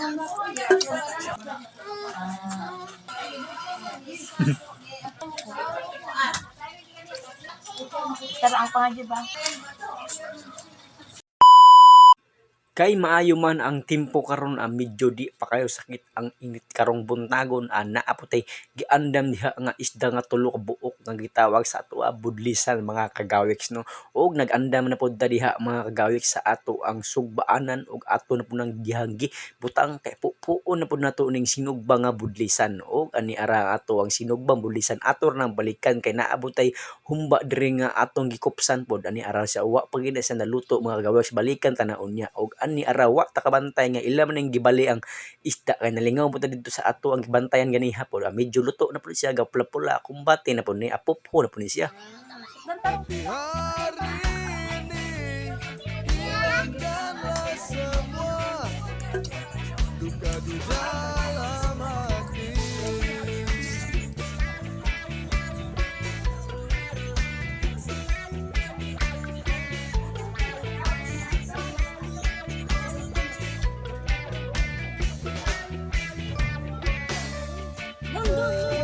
Tara ang pangadi ba? Kay maayo man ang timpo karon medyo di pa kayo sakit ang init karong buntagon naa putay giandam diha nga isda nga tulo ka buok nga gitawag sa ato budlisan mga kagawiks no og nagandam na pud ta diha mga kagawiks sa ato ang sugbaanan og ato na pud nang gihanggi butang kay puon na pud nato ning sinugba nga budlisan og ani ara ato ang sinugbang budlisan ato nang balikan kay naabot tay humba diri nga atong gikupsan pod ani ara sa wa pa gid sa naluto mga kagawiks balikan tanaon niya og ani araw wa ta kabantay nga ila man ning gibali ang isda kay nalingaw mo ta dito sa ato ang gibantayan ganiha pod medyo luto na pud siya gapula-pula kumbate na pud ni apopho na pud ni siya. Hari ini hilangkanlah semua duka di dalam hati. Bang,